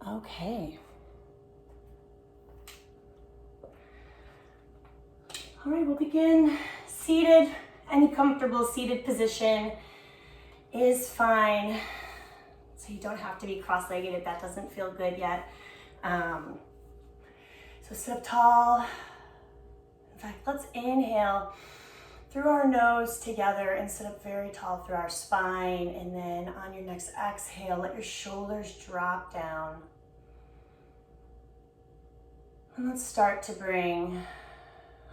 Okay. All right, we'll begin seated. Any comfortable seated position is fine. So you don't have to be cross-legged if that doesn't feel good yet. So sit up tall. In fact, let's inhale through our nose together and sit up very tall through our spine. And then on your next exhale, let your shoulders drop down. And let's start to bring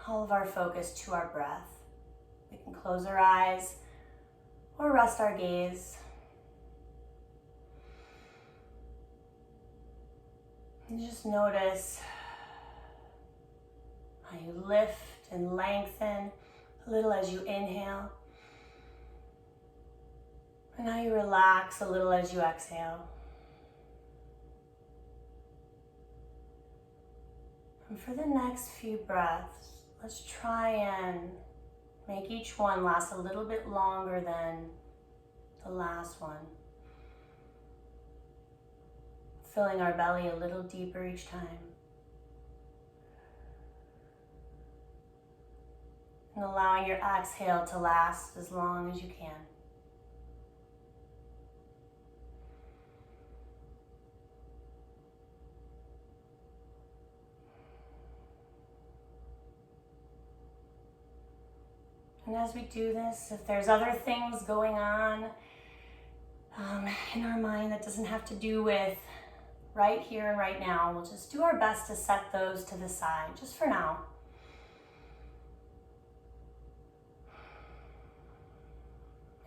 all of our focus to our breath. We can close our eyes or rest our gaze. And just notice how you lift and lengthen a little as you inhale, and how you relax a little as you exhale. And for the next few breaths, let's try and make each one last a little bit longer than the last one. Filling our belly a little deeper each time. And allowing your exhale to last as long as you can. And as we do this, if there's other things going on in our mind that doesn't have to do with right here and right now, we'll just do our best to set those to the side, just for now.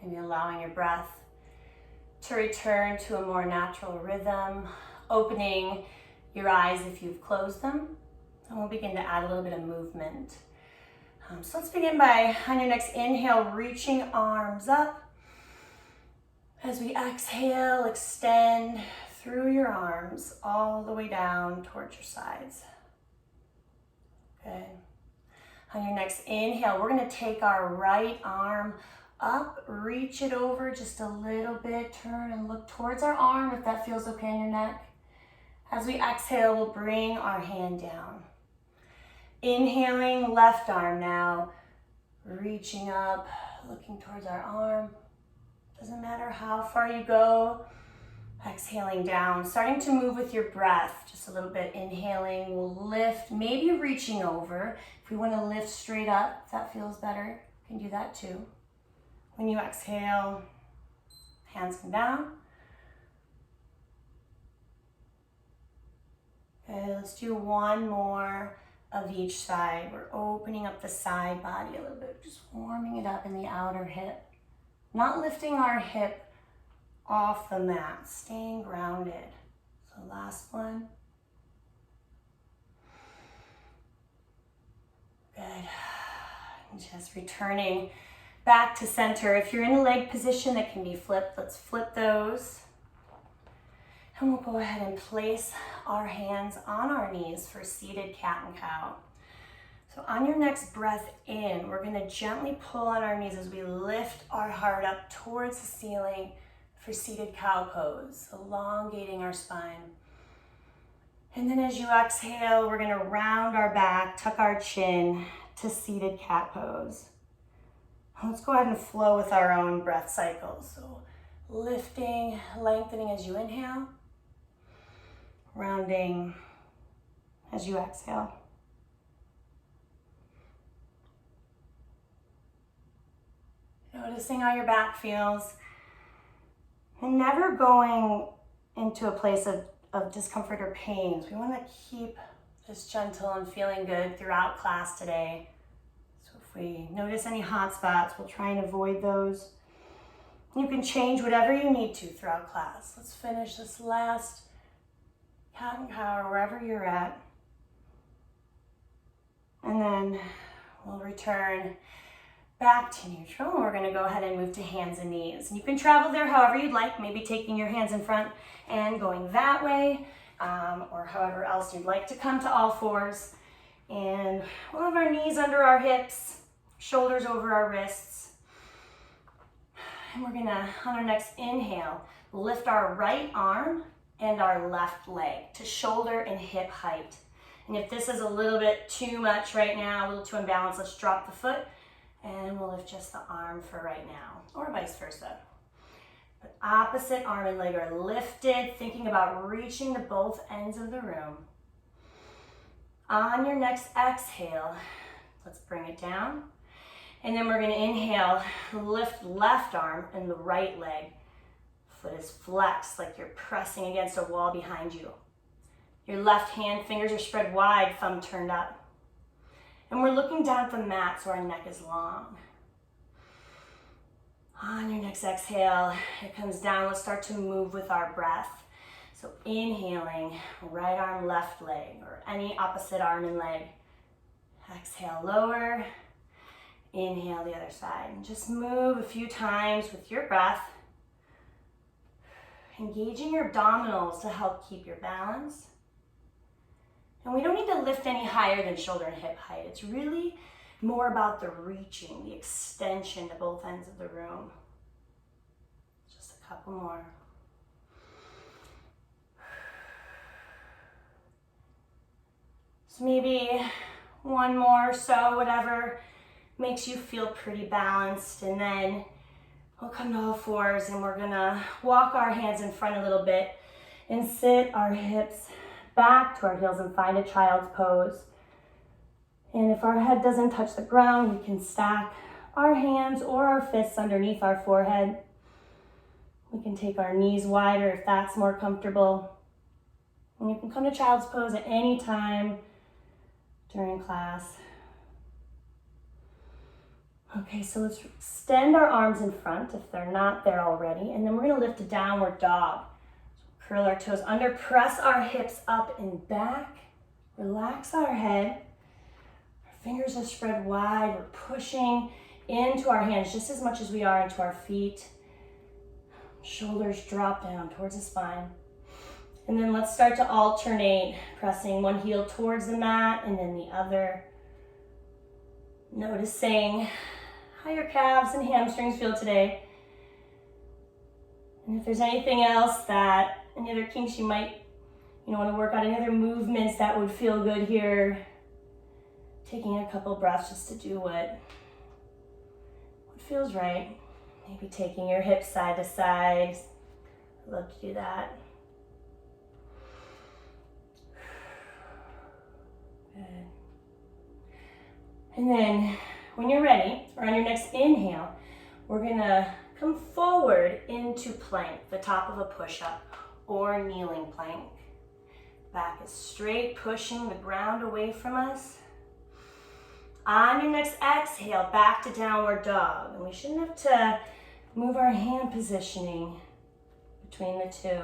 Maybe allowing your breath to return to a more natural rhythm, opening your eyes if you've closed them, and we'll begin to add a little bit of movement. So let's begin by, on your next inhale, reaching arms up. As we exhale, extend through your arms all the way down towards your sides. Good. On your next inhale, we're going to take our right arm up, reach it over just a little bit, turn and look towards our arm if that feels okay in your neck. As we exhale, we'll bring our hand down. Inhaling, left arm now, reaching up, looking towards our arm. Doesn't matter how far you go. Exhaling down, starting to move with your breath, just a little bit. Inhaling, we'll lift, maybe reaching over. If we want to lift straight up, if that feels better, you can do that too. When you exhale, hands come down. Good, let's do one more of each side. We're opening up the side body a little bit, just warming it up in the outer hip. Not lifting our hip off the mat, staying grounded. So last one. Good. And just returning back to center. If you're in a leg position that can be flipped, let's flip those. And we'll go ahead and place our hands on our knees for seated cat and cow. So on your next breath in, we're going to gently pull on our knees as we lift our heart up towards the ceiling for seated cow pose, elongating our spine. And then as you exhale, we're going to round our back, tuck our chin to seated cat pose. Let's go ahead and flow with our own breath cycles. So lifting, lengthening as you inhale, rounding as you exhale. Noticing how your back feels, and never going into a place of discomfort or pain. We want to keep this gentle and feeling good throughout class today. So if we notice any hot spots, we'll try and avoid those. You can change whatever you need to throughout class. Let's finish this last cat and cow or wherever you're at. And then we'll return back to neutral. We're going to go ahead and move to hands and knees. And you can travel there however you'd like, maybe taking your hands in front and going that way, or however else you'd like to come to all fours. And we'll have our knees under our hips, shoulders over our wrists. And we're going to, on our next inhale, lift our right arm and our left leg to shoulder and hip height. And if this is a little bit too much right now, a little too imbalanced, let's drop the foot and we'll lift just the arm for right now, or vice versa. But opposite arm and leg are lifted, thinking about reaching to both ends of the room. On your next exhale, let's bring it down. And then we're gonna inhale, lift left arm and the right leg. Foot is flexed like you're pressing against a wall behind you. Your left hand, fingers are spread wide, thumb turned up. And we're looking down at the mat so our neck is long. On your next exhale, it comes down. Let's start to move with our breath. So inhaling, right arm, left leg, or any opposite arm and leg. Exhale, lower. Inhale the other side. And just move a few times with your breath. Engaging your abdominals to help keep your balance. And we don't need to lift any higher than shoulder and hip height. It's really more about the reaching, the extension to both ends of the room. Just a couple more. So maybe one more or so, whatever makes you feel pretty balanced. And then we'll come to all fours and we're gonna walk our hands in front a little bit and sit our hips back to our heels and find a child's pose. And if our head doesn't touch the ground, we can stack our hands or our fists underneath our forehead. We can take our knees wider if that's more comfortable. And you can come to child's pose at any time during class. Okay, so let's extend our arms in front if they're not there already. And then we're gonna lift to downward dog. So curl our toes under, press our hips up and back. Relax our head. Our fingers are spread wide. We're pushing into our hands just as much as we are into our feet. Shoulders drop down towards the spine. And then let's start to alternate, pressing one heel towards the mat and then the other. Noticing how your calves and hamstrings feel today. And if there's anything else that, any other kinks you might want to work on, any other movements that would feel good here, taking a couple breaths just to do what feels right. Maybe taking your hips side to side. I'd love to do that. Good. And then when you're ready, or on your next inhale, we're gonna come forward into plank, the top of a push-up or kneeling plank. Back is straight, pushing the ground away from us. On your next exhale, back to downward dog. And we shouldn't have to move our hand positioning between the two.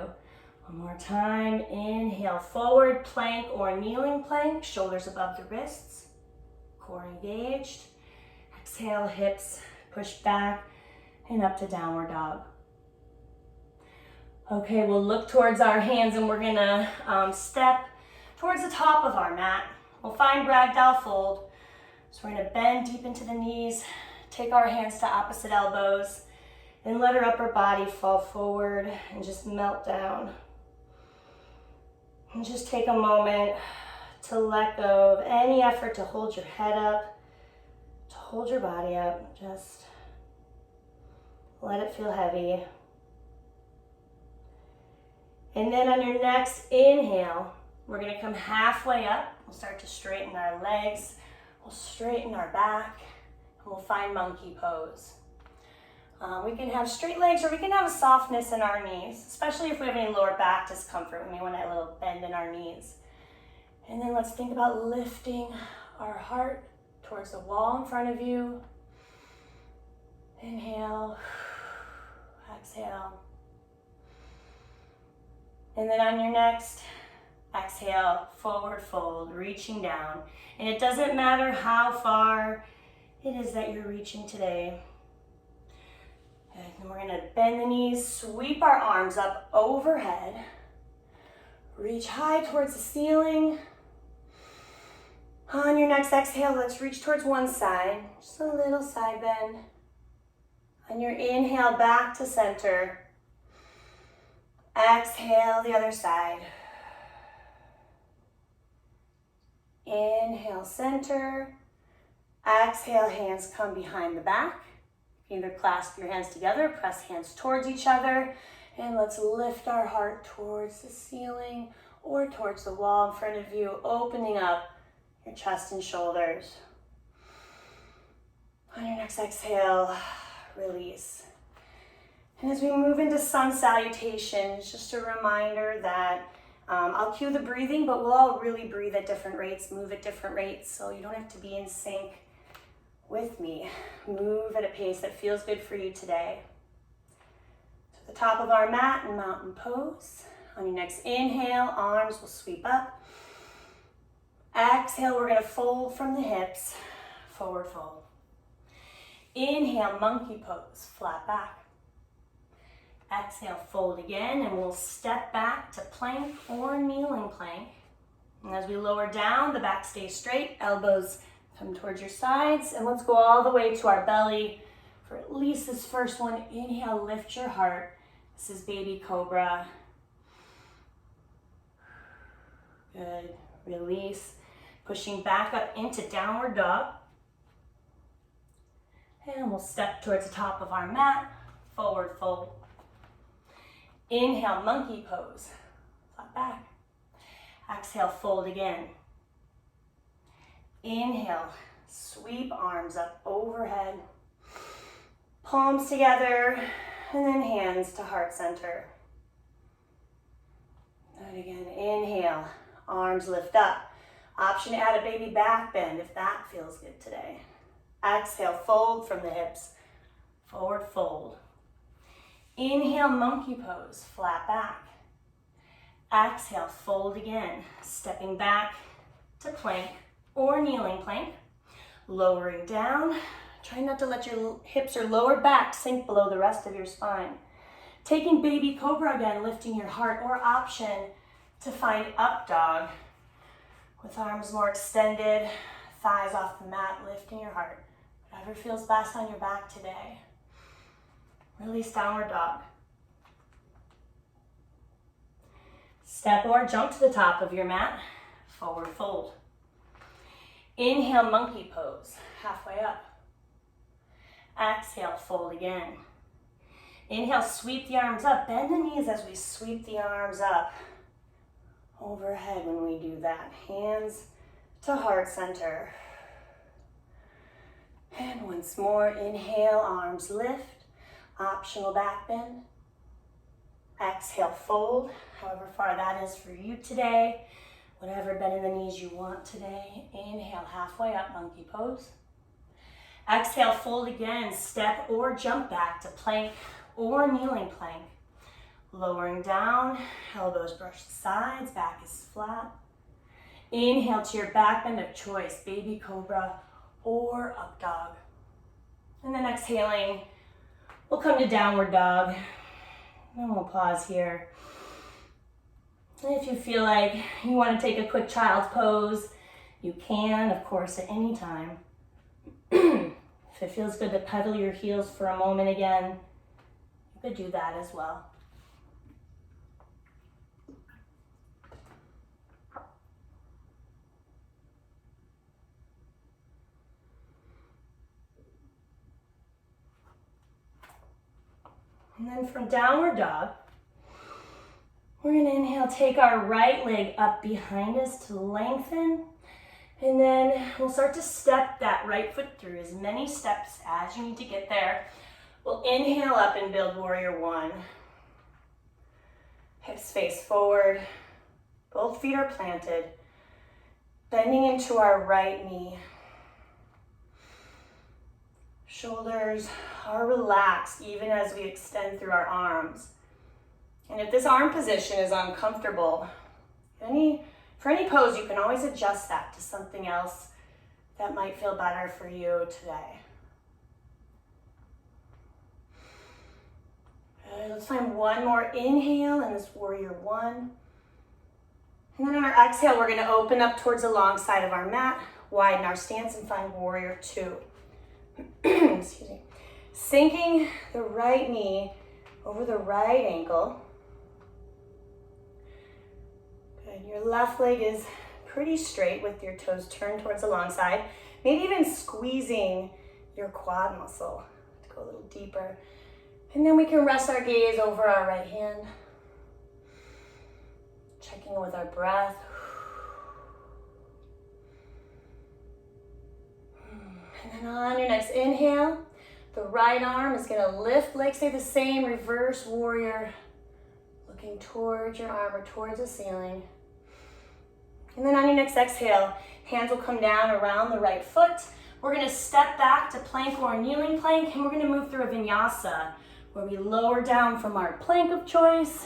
One more time, inhale, forward plank or kneeling plank, shoulders above the wrists, core engaged. Exhale, hips push back and up to downward dog. Okay, we'll look towards our hands and we're gonna step towards the top of our mat. We'll find ragdoll fold. So we're gonna bend deep into the knees, take our hands to opposite elbows, and let our upper body fall forward and just melt down. And just take a moment to let go of any effort to hold your head up, to hold your body up. Just let it feel heavy. And then on your next inhale, we're gonna come halfway up. We'll start to straighten our legs. We'll straighten our back. And we'll find monkey pose. We can have straight legs or we can have a softness in our knees, especially if we have any lower back discomfort. We may want a little bend in our knees. And then let's think about lifting our heart towards the wall in front of you. Inhale, exhale. And then on your next exhale, forward fold, reaching down. And it doesn't matter how far it is that you're reaching today. And we're gonna bend the knees, sweep our arms up overhead, reach high towards the ceiling. On your next exhale, let's reach towards one side, just a little side bend. On your inhale, back to center. Exhale, the other side. Inhale, center. Exhale, hands come behind the back. Either clasp your hands together, press hands towards each other, and let's lift our heart towards the ceiling or towards the wall in front of you, opening up your chest and shoulders. On your next exhale, release. And as we move into sun salutations, just a reminder that I'll cue the breathing, but we'll all really breathe at different rates, move at different rates, so you don't have to be in sync with me. Move at a pace that feels good for you today. To the top of our mat in mountain pose. On your next inhale, arms will sweep up. Exhale, we're going to fold from the hips, forward fold. Inhale, monkey pose, flat back. Exhale, fold again, and we'll step back to plank or kneeling plank. And as we lower down, the back stays straight, elbows come towards your sides, and let's go all the way to our belly for at least this first one. Inhale, lift your heart. This is baby cobra. Good. Release. Pushing back up into downward dog. And we'll step towards the top of our mat. Forward fold. Inhale, monkey pose. Flat back. Exhale, fold again. Inhale, sweep arms up overhead. Palms together, and then hands to heart center. And again, inhale, arms lift up. Option to add a baby back bend if that feels good today. Exhale, fold from the hips, forward fold. Inhale, monkey pose, flat back. Exhale, fold again, stepping back to plank or kneeling plank. Lowering down, try not to let your hips or lower back sink below the rest of your spine. Taking baby cobra again, lifting your heart, or option to find up dog with arms more extended, thighs off the mat, lifting your heart. Whatever feels best on your back today. Release downward dog. Step or jump to the top of your mat, forward fold. Inhale, monkey pose, halfway up. Exhale, fold again. Inhale, sweep the arms up. Bend the knees as we sweep the arms up overhead when we do that. Hands to heart center. And once more, inhale, arms lift. Optional back bend. Exhale, fold, however far that is for you today. Whatever bend in the knees you want today. Inhale, halfway up, monkey pose. Exhale, fold again. Step or jump back to plank or kneeling plank. Lowering down, elbows brush the sides, back is flat. Inhale to your back bend of choice, baby cobra or up dog. And then exhaling, we'll come to downward dog. And we'll pause here. And if you feel like you want to take a quick child's pose, you can, of course, at any time. If it feels good to pedal your heels for a moment again, you could do that as well. And then from downward dog, we're going to inhale, take our right leg up behind us to lengthen. And then we'll start to step that right foot through as many steps as you need to get there. We'll inhale up and build warrior one. Hips face forward. Both feet are planted. Bending into our right knee. Shoulders are relaxed even as we extend through our arms. And if this arm position is uncomfortable, for any pose, you can always adjust that to something else that might feel better for you today. Good. Let's find one more inhale in this warrior one. And then on our exhale, we're going to open up towards the long side of our mat, widen our stance, and find warrior two. Excuse me. Sinking the right knee over the right ankle. Good. Your left leg is pretty straight with your toes turned towards the long side. Maybe even squeezing your quad muscle to go a little deeper. And then we can rest our gaze over our right hand. Checking in with our breath. And then on your next inhale, the right arm is going to lift, legs stay the same, reverse warrior, looking towards your arm or towards the ceiling. And then on your next exhale, hands will come down around the right foot. We're going to step back to plank or kneeling plank, and we're going to move through a vinyasa, where we lower down from our plank of choice.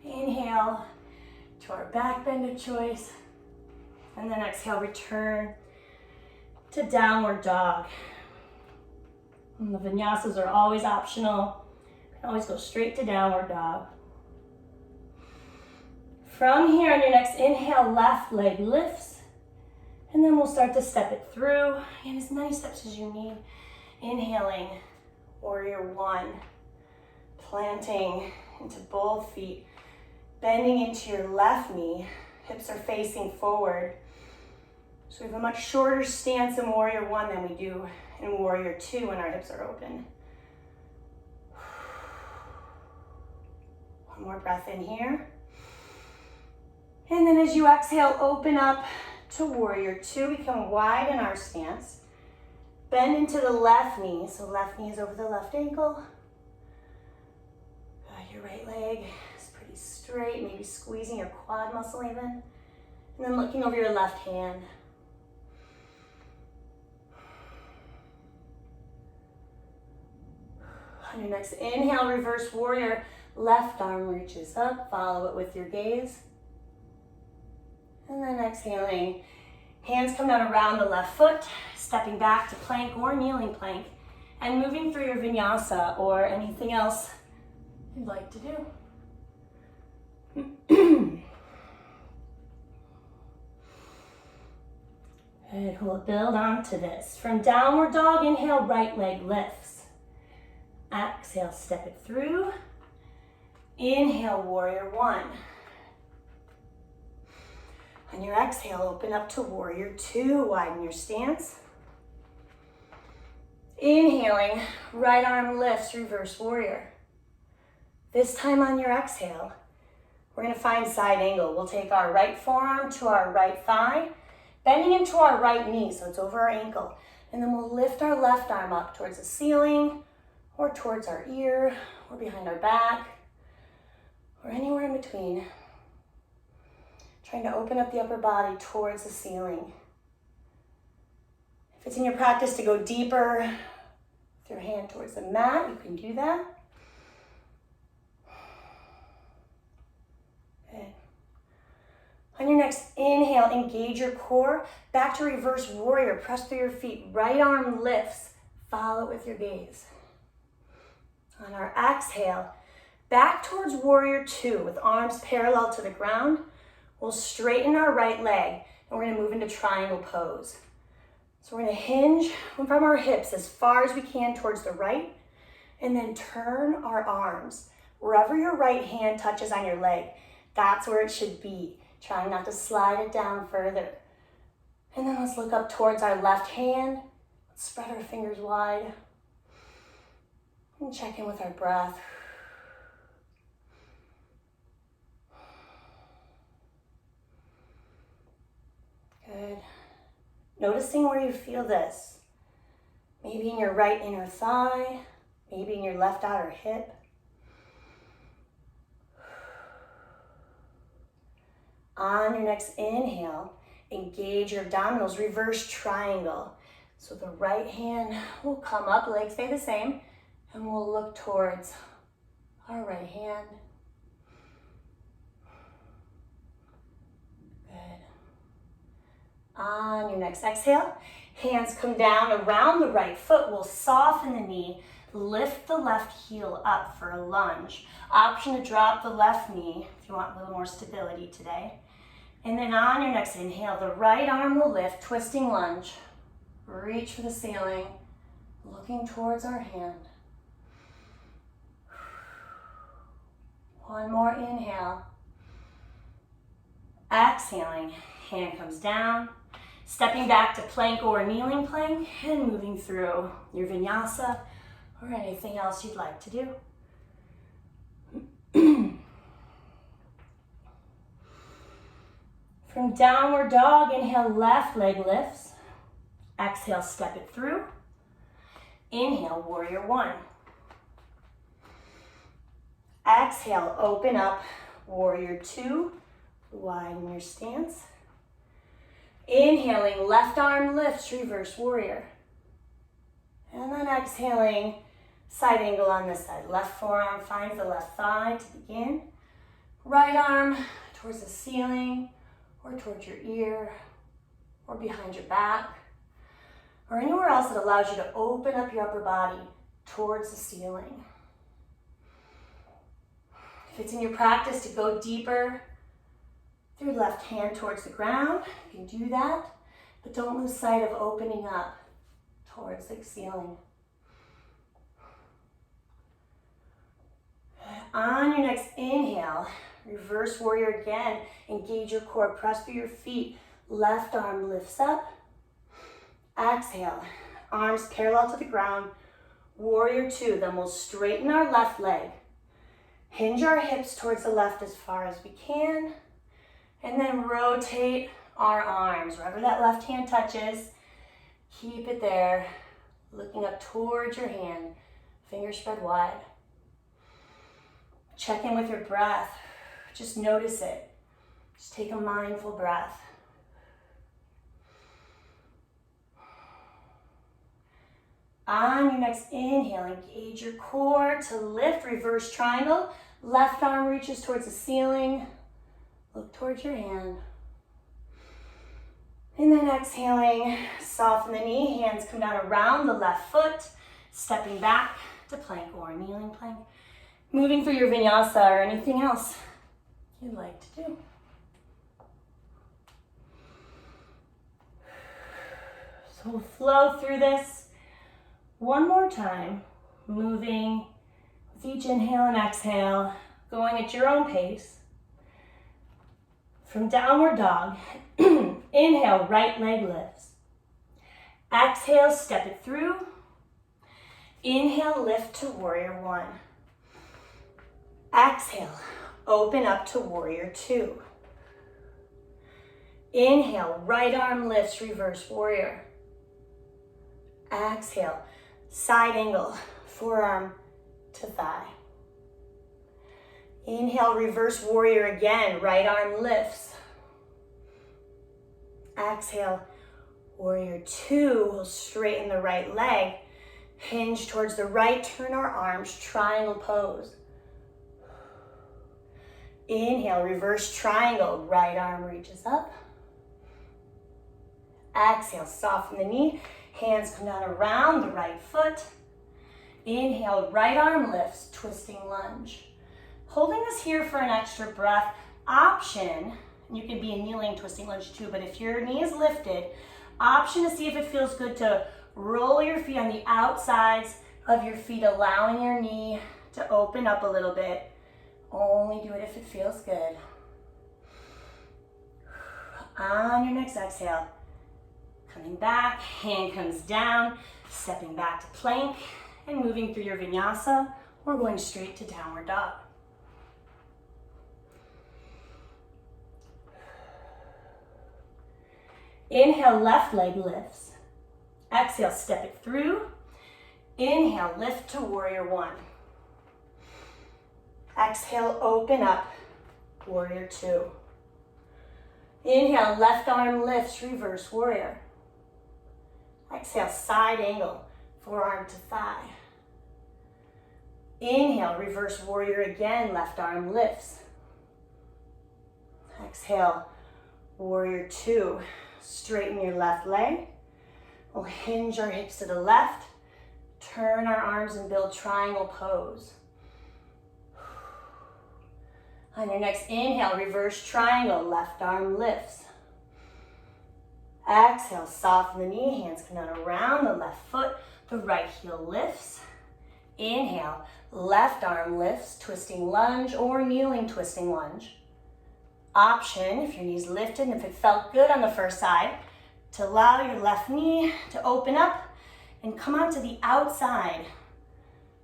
Inhale to our back bend of choice. And then exhale, return to downward dog. And the vinyasas are always optional. You can always go straight to downward dog. From here, on your next inhale, left leg lifts. And then we'll start to step it through. And as many steps as you need. Inhaling, warrior one. Planting into both feet. Bending into your left knee. Hips are facing forward. So we have a much shorter stance in warrior one than we do in warrior two when our hips are open. One more breath in here. And then as you exhale, open up to warrior two. We can widen our stance. Bend into the left knee. So left knee is over the left ankle. Your right leg is pretty straight, maybe squeezing your quad muscle even. And then looking over your left hand. On your next inhale, reverse warrior, left arm reaches up, follow it with your gaze. And then exhaling, hands come down around the left foot, stepping back to plank or kneeling plank, and moving through your vinyasa or anything else you'd like to do. Good, we'll build onto this. From downward dog, inhale, right leg lifts. Exhale, step it through. Inhale, warrior one. On your exhale, open up to warrior two, widen your stance. Inhaling, right arm lifts, reverse warrior. This time on your exhale, we're gonna find side angle. We'll take our right forearm to our right thigh, bending into our right knee, so it's over our ankle. And then we'll lift our left arm up towards the ceiling, or towards our ear, or behind our back, or anywhere in between. Trying to open up the upper body towards the ceiling. If it's in your practice to go deeper with your hand towards the mat, you can do that. Good. On your next inhale, engage your core. Back to reverse warrior. Press through your feet. Right arm lifts. Follow it with your gaze. On our exhale, back towards warrior two with arms parallel to the ground. We'll straighten our right leg and we're gonna move into triangle pose. So we're gonna hinge from our hips as far as we can towards the right and then turn our arms. Wherever your right hand touches on your leg, that's where it should be. Trying not to slide it down further. And then let's look up towards our left hand. Let's spread our fingers wide. And check in with our breath. Good. Noticing where you feel this. Maybe in your right inner thigh, maybe in your left outer hip. On your next inhale, engage your abdominals, reverse triangle. So the right hand will come up, legs stay the same, and we'll look towards our right hand. Good. On your next exhale, hands come down around the right foot. We'll soften the knee, lift the left heel up for a lunge. Option to drop the left knee if you want a little more stability today. And then on your next inhale, the right arm will lift, twisting lunge. Reach for the ceiling, looking towards our hand. One more inhale. exhaling, hand comes down, stepping back to plank or kneeling plank, and moving through your vinyasa or anything else you'd like to do. From downward dog, inhale, left leg lifts. Exhale, step it through. Inhale, warrior one. Exhale, open up, warrior two. Widen your stance. Inhaling, left arm lifts, reverse warrior. And then exhaling, side angle on this side. Left forearm finds the left thigh to begin. Right arm towards the ceiling or towards your ear or behind your back or anywhere else that allows you to open up your upper body towards the ceiling. If it's in your practice to go deeper through left hand towards the ground, you can do that, but don't lose sight of opening up towards the ceiling. On your next inhale, reverse warrior again. Engage your core, press through your feet. Left arm lifts up. Exhale, arms parallel to the ground. Warrior two, then we'll straighten our left leg. Hinge our hips towards the left as far as we can. And then rotate our arms. Wherever that left hand touches, keep it there. Looking up towards your hand, fingers spread wide. Check in with your breath. Just notice it. Just take a mindful breath. On your next inhale, engage your core to lift, reverse triangle. Left arm reaches towards the ceiling. Look towards your hand. And then exhaling, soften the knee, hands come down around the left foot, stepping back to plank or kneeling plank. Moving through your vinyasa or anything else you'd like to do. So we'll flow through this one more time, moving with each inhale and exhale, going at your own pace. From downward dog, inhale, right leg lifts. Exhale, step it through. Inhale, lift to warrior one. Exhale, open up to warrior two. Inhale, right arm lifts, reverse warrior. Exhale, side angle, forearm to thigh. Inhale, reverse warrior again, right arm lifts. Exhale, warrior two, we'll straighten the right leg. Hinge towards the right, turn our arms, triangle pose. Inhale, reverse triangle, right arm reaches up. Exhale, soften the knee, hands come down around the right foot. Inhale, right arm lifts, twisting lunge. Holding this here for an extra breath, option, you can be a kneeling twisting lunge too, but if your knee is lifted, option to see if it feels good to roll your feet on the outsides of your feet, allowing your knee to open up a little bit. Only do it if it feels good. On your next exhale, coming back, hand comes down, stepping back to plank, and moving through your vinyasa, or going straight to downward dog. Inhale, left leg lifts. Exhale, step it through. Inhale, lift to warrior one. Exhale, open up, warrior two. Inhale, left arm lifts, reverse warrior. Exhale, side angle, forearm to thigh. Inhale, reverse warrior again, left arm lifts. Exhale, warrior two. Straighten your left leg. We'll hinge our hips to the left, turn our arms and build triangle pose. On your next inhale, reverse triangle, left arm lifts. Exhale, soften the knee, hands come down around the left foot, the right heel lifts. Inhale, left arm lifts, twisting lunge or kneeling twisting lunge. option, if your knee's lifted and if it felt good on the first side, to allow your left knee to open up and come onto the outside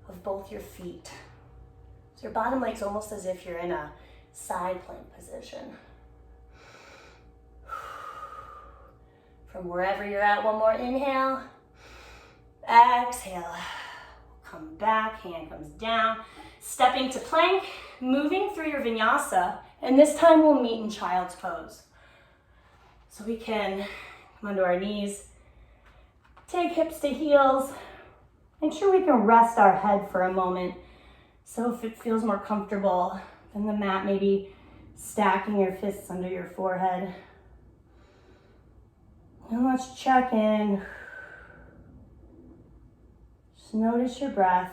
of both your feet. So your bottom leg's almost as if you're in a side plank position. From wherever you're at, one more inhale. Exhale. Come back, hand comes down. Stepping to plank, moving through your vinyasa, and this time we'll meet in child's pose. So we can come onto our knees, take hips to heels. Make sure we can rest our head for a moment. So if it feels more comfortable than the mat, maybe stacking your fists under your forehead. And let's check in. Just notice your breath.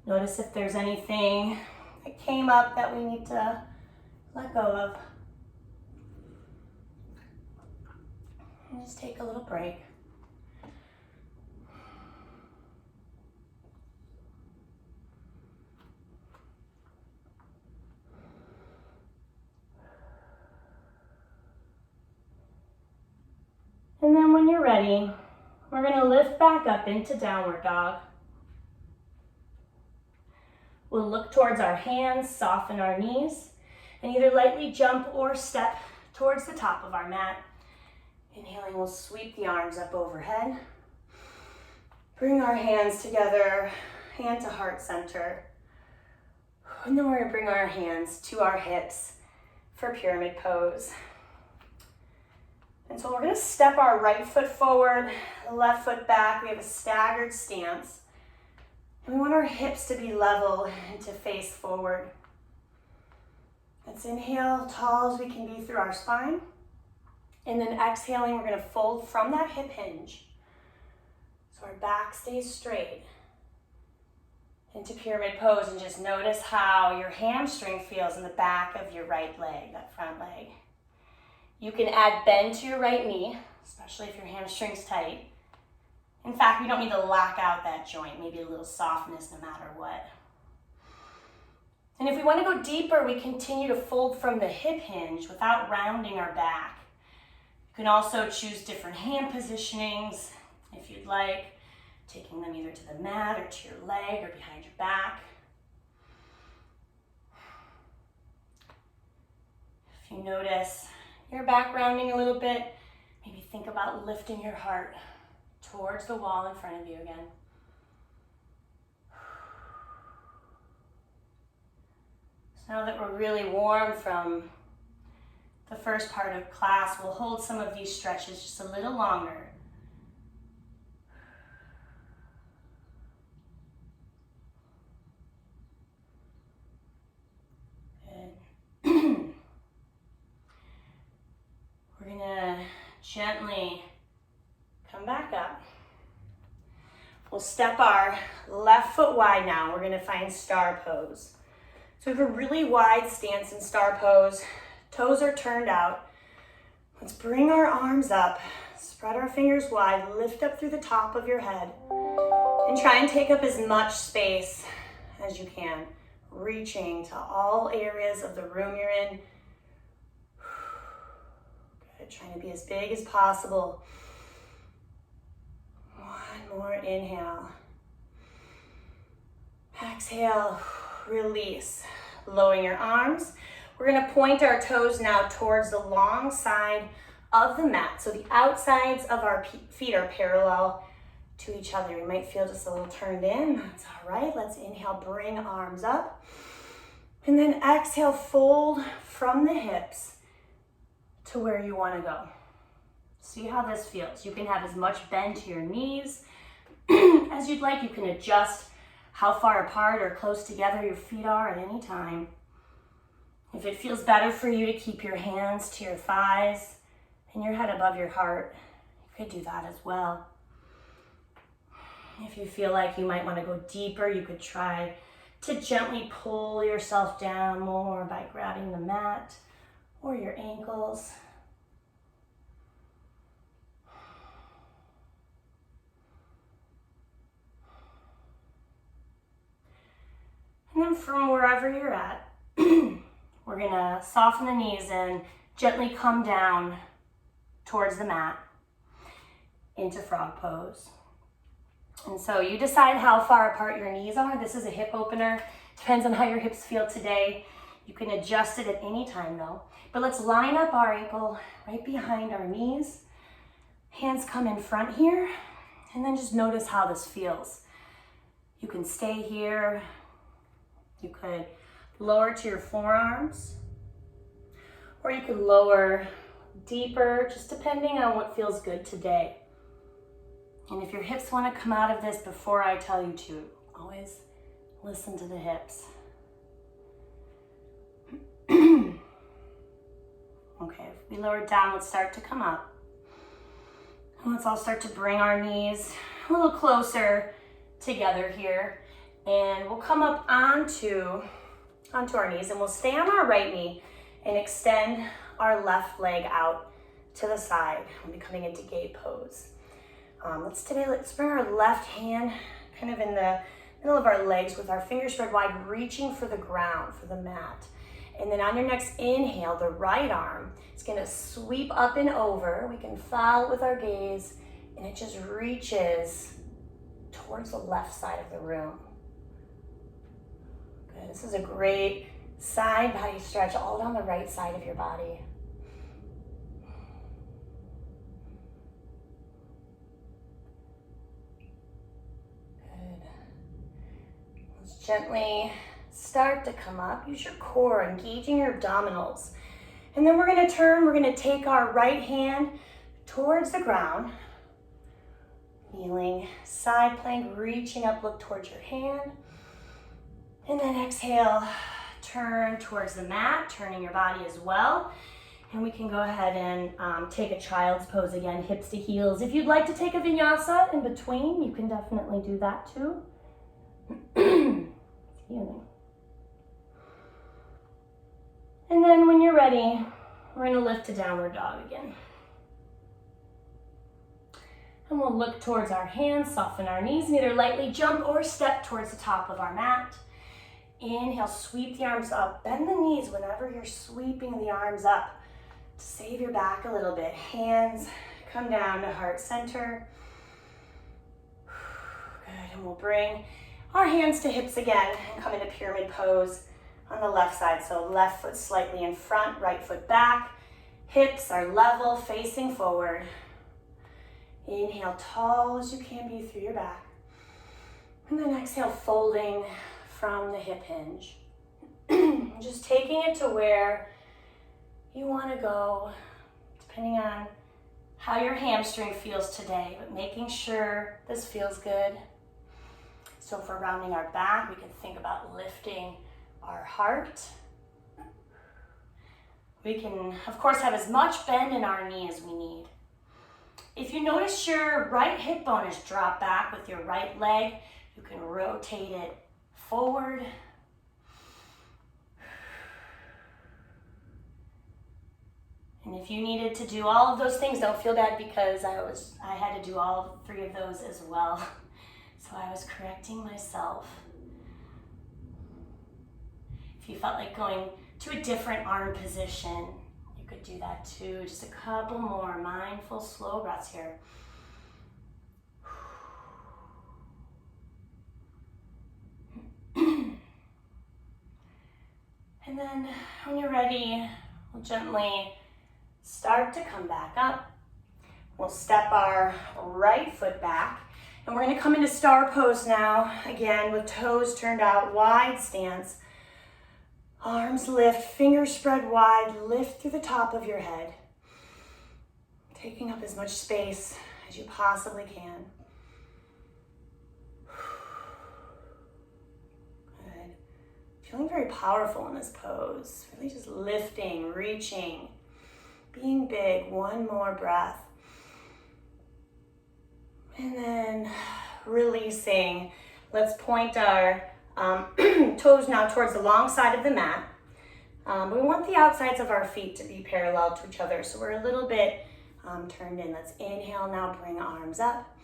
Notice if there's anything that came up that we need to let go of. And just take a little break. And then when you're ready, we're going to lift back up into downward dog. We'll look towards our hands, soften our knees, and either lightly jump or step towards the top of our mat. Inhaling, we'll sweep the arms up overhead. Bring our hands together, hand to heart center. And then we're going to bring our hands to our hips for pyramid pose. And so we're going to step our right foot forward, left foot back. We have a staggered stance. And we want our hips to be level and to face forward. Let's inhale tall as we can be through our spine. And then exhaling, we're going to fold from that hip hinge. So our back stays straight into pyramid pose, and just notice how your hamstring feels in the back of your right leg, that front leg. You can add bend to your right knee, especially if your hamstring's tight. In fact, we don't need to lock out that joint, maybe a little softness no matter what. And if we want to go deeper, we continue to fold from the hip hinge without rounding our back. You can also choose different hand positionings if you'd like, taking them either to the mat or to your leg or behind your back. If you notice your back rounding a little bit, maybe think about lifting your heart towards the wall in front of you again. So now that we're really warm from the first part of class, we'll hold some of these stretches just a little longer. Good. We're gonna gently come back up. We'll step our left foot wide now. We're gonna find star pose. So we have a really wide stance in star pose. Toes are turned out. Let's bring our arms up, spread our fingers wide, lift up through the top of your head, and try and take up as much space as you can, reaching to all areas of the room you're in. Good, trying to be as big as possible. One more inhale. Exhale, release. Lowering your arms. We're gonna point our toes now towards the long side of the mat. So the outsides of our feet are parallel to each other. You might feel just a little turned in. That's all right. Let's inhale, bring arms up. And then exhale, fold from the hips to where you wanna go. See how this feels. You can have as much bend to your knees as you'd like. You can adjust how far apart or close together your feet are at any time. If it feels better for you to keep your hands to your thighs and your head above your heart, you could do that as well. If you feel like you might want to go deeper, you could try to gently pull yourself down more by grabbing the mat or your ankles. And then from wherever you're at, we're we're gonna soften the knees and gently come down towards the mat into frog pose. And so you decide how far apart your knees are. This is a hip opener. Depends on how your hips feel today. You can adjust it at any time though. But let's line up our ankle right behind our knees. Hands come in front here, and then just notice how this feels. You can stay here. You could lower to your forearms, or you could lower deeper, just depending on what feels good today. And if your hips want to come out of this before I tell you to, always listen to the hips. Okay, if we lower down, let's start to come up. And let's all start to bring our knees a little closer together here. And we'll come up onto our knees, and we'll stay on our right knee and extend our left leg out to the side. We'll be coming into gate pose. Let's bring our left hand kind of in the middle of our legs with our fingers spread wide, reaching for the ground, for the mat. And then on your next inhale, the right arm is gonna sweep up and over. We can follow it with our gaze, and it just reaches towards the left side of the room. Good, this is a great side body stretch all down the right side of your body. Gently start to come up. Use your core, engaging your abdominals. And then we're going to turn. We're going to take our right hand towards the ground. Kneeling, side plank, reaching up, look towards your hand. And then exhale, turn towards the mat, turning your body as well. And we can go ahead and take a child's pose again, hips to heels. If you'd like to take a vinyasa in between, you can definitely do that too. And then when you're ready, we're going to lift to downward dog again. And we'll look towards our hands, soften our knees, and either lightly jump or step towards the top of our mat. Inhale, sweep the arms up. Bend the knees whenever you're sweeping the arms up. Save your back a little bit. Hands come down to heart center. Good, and we'll bring our hands to hips again and come into pyramid pose on the left side. So left foot slightly in front, right foot back. Hips are level, facing forward. Inhale, tall as you can be through your back. And then exhale, folding from the hip hinge. Just taking it to where you want to go, depending on how your hamstring feels today, but making sure this feels good. So if we're rounding our back, we can think about lifting our heart. We can, of course, have as much bend in our knee as we need. If you notice your right hip bone is dropped back with your right leg, you can rotate it forward. And if you needed to do all of those things, don't feel bad, because I had to do all three of those as well. So I was correcting myself. If you felt like going to a different arm position, you could do that too. Just a couple more mindful, slow breaths here. And then when you're ready, we'll gently start to come back up. We'll step our right foot back. And we're going to come into star pose now, again with toes turned out, wide stance. Arms lift, fingers spread wide, lift through the top of your head. Taking up as much space as you possibly can. Good. Feeling very powerful in this pose. Really just lifting, reaching, being big. One more breath. And then releasing. Let's point our toes now towards the long side of the mat. We want the outsides of our feet to be parallel to each other, so we're a little bit turned in. Let's inhale now, bring arms up.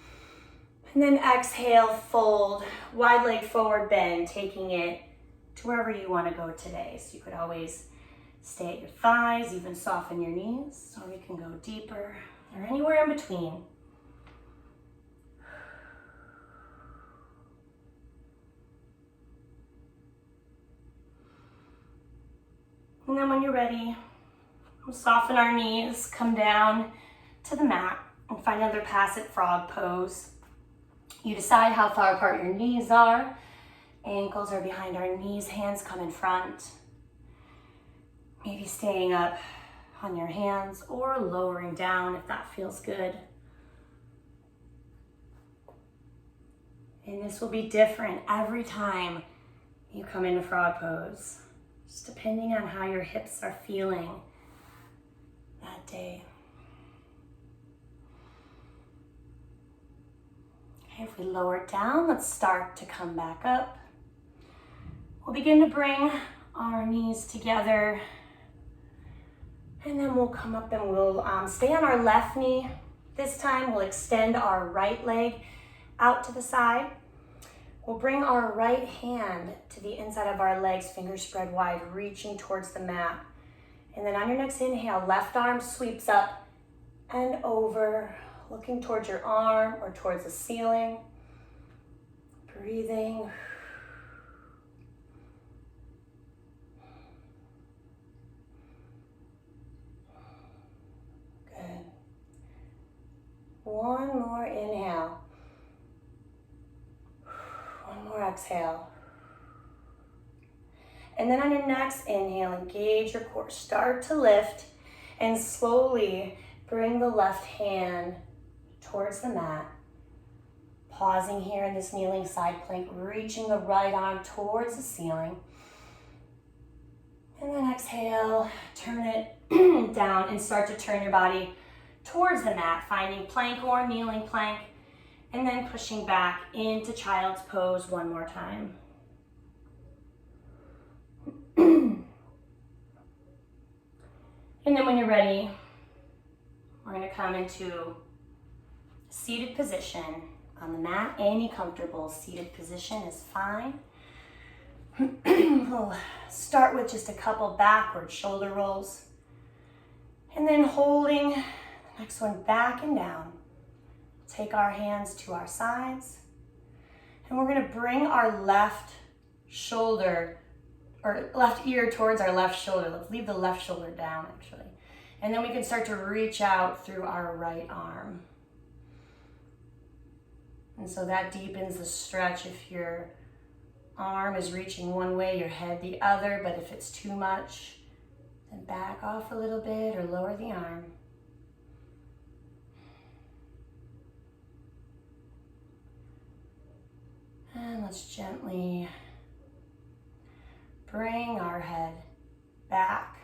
And then exhale, fold, wide leg forward bend, taking it to wherever you want to go today. So you could always Stay at your thighs, even soften your knees, or we can go deeper or anywhere in between. And then when you're ready, we'll soften our knees, come down to the mat, and find another passive frog pose. You decide how far apart your knees are. Ankles are behind our knees, hands come in front. Maybe staying up on your hands or lowering down if that feels good. And this will be different every time you come into frog pose, just depending on how your hips are feeling that day. Okay, if we lower it down, let's start to come back up. We'll begin to bring our knees together, and then we'll come up and we'll stay on our left knee. This time we'll extend our right leg out to the side. We'll bring our right hand to the inside of our legs, fingers spread wide, reaching towards the mat. And then on your next inhale, left arm sweeps up and over, looking towards your arm or towards the ceiling. Breathing. Good. One more inhale. One more exhale. And then on your next inhale, engage your core. Start to lift and slowly bring the left hand towards the mat. Pausing here in this kneeling side plank, reaching the right arm towards the ceiling. And then exhale, turn it down and start to turn your body towards the mat, finding plank or kneeling plank, and then pushing back into child's pose one more time. And then when you're ready, we're going to come into seated position on the mat. Any comfortable seated position is fine. We'll start with just a couple backward shoulder rolls. And then holding the next one back and down. Take our hands to our sides. And we're going to bring our left shoulder or left ear towards our left shoulder. Let's leave the left shoulder down actually. And then we can start to reach out through our right arm. And so that deepens the stretch if your arm is reaching one way, your head the other, but if it's too much, then back off a little bit or lower the arm. And let's gently bring our head back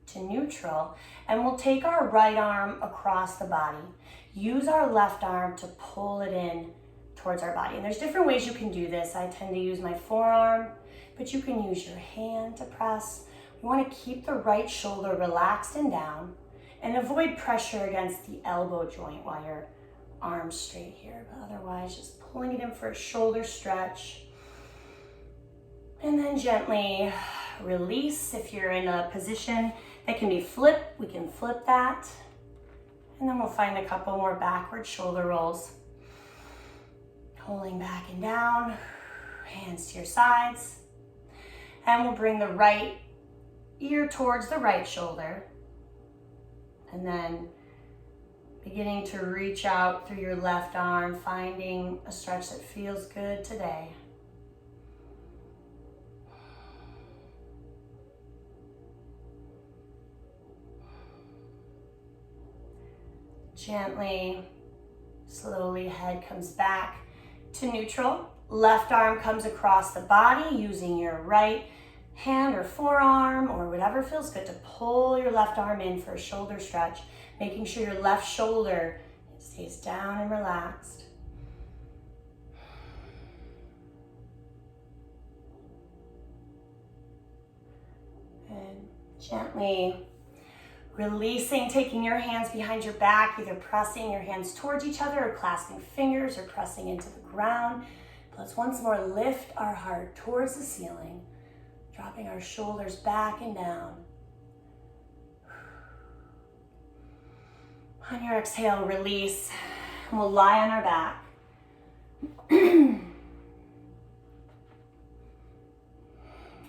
to neutral, and we'll take our right arm across the body. Use our left arm to pull it in towards our body. And there's different ways you can do this. I tend to use my forearm, but you can use your hand to press. We want to keep the right shoulder relaxed and down and avoid pressure against the elbow joint while your arm's straight here. But otherwise, just pulling it in for a shoulder stretch. And then gently release. If you're in a position that can be flipped, we can flip that. And then we'll find a couple more backward shoulder rolls. Pulling back and down, hands to your sides. And we'll bring the right ear towards the right shoulder. And then beginning to reach out through your left arm, finding a stretch that feels good today. Gently, slowly, head comes back to neutral. Left arm comes across the body using your right hand or forearm or whatever feels good to pull your left arm in for a shoulder stretch, making sure your left shoulder stays down and relaxed. And gently releasing, taking your hands behind your back, either pressing your hands towards each other or clasping fingers or pressing into the ground. Let's once more lift our heart towards the ceiling, dropping our shoulders back and down. On your exhale, release. And we'll lie on our back. Good,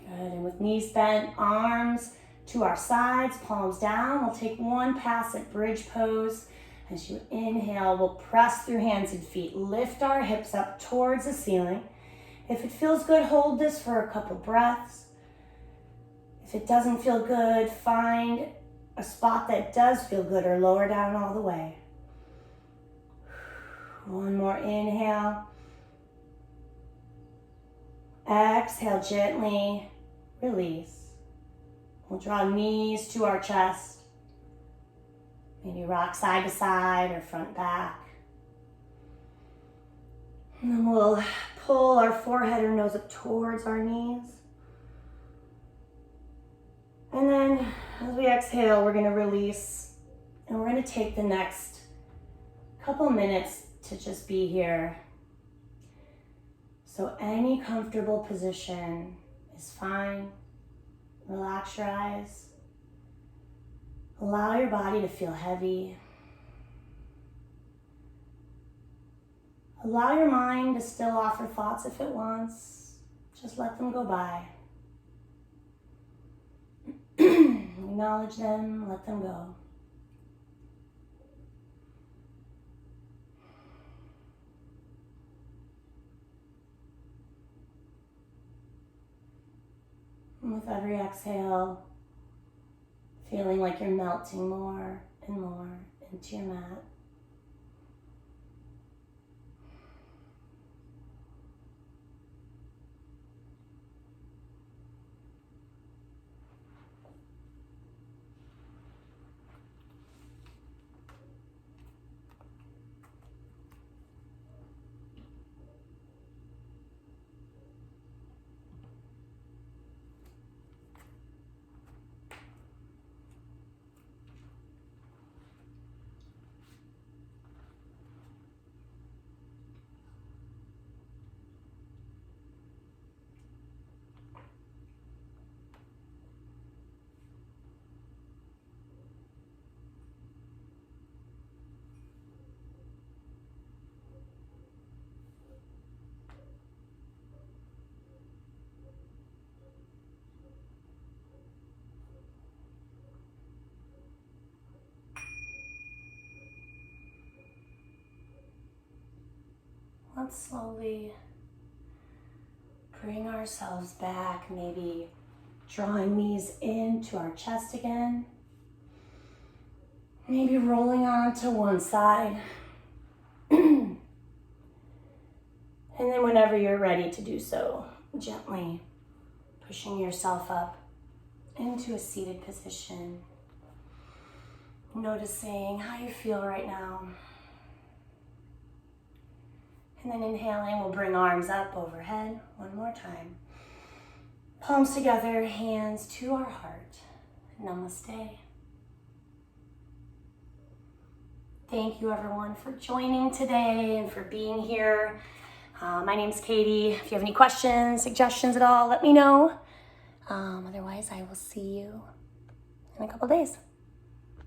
and with knees bent, arms to our sides, palms down, we'll take one pass at bridge pose. As you inhale, we'll press through hands and feet, lift our hips up towards the ceiling. If it feels good, hold this for a couple breaths. If it doesn't feel good, find a spot that does feel good or lower down all the way. One more inhale. Exhale gently, release. We'll draw knees to our chest. Maybe rock side to side or front back. And then we'll pull our forehead or nose up towards our knees. And then as we exhale, we're going to release. And we're going to take the next couple minutes to just be here. So any comfortable position is fine. Relax your eyes. Allow your body to feel heavy. Allow your mind to still offer thoughts if it wants. Just let them go by. Acknowledge them, let them go. And with every exhale, feeling like you're melting more and more into your mat. Let's slowly bring ourselves back, maybe drawing knees into our chest again. Maybe rolling onto one side. And then whenever you're ready to do so, gently pushing yourself up into a seated position. Noticing how you feel right now. And then inhaling, we'll bring arms up overhead one more time. Palms together, hands to our heart. Namaste. Thank you everyone for joining today and for being here. My name's Katie. If you have any questions, suggestions at all, let me know. Otherwise, I will see you in a couple days.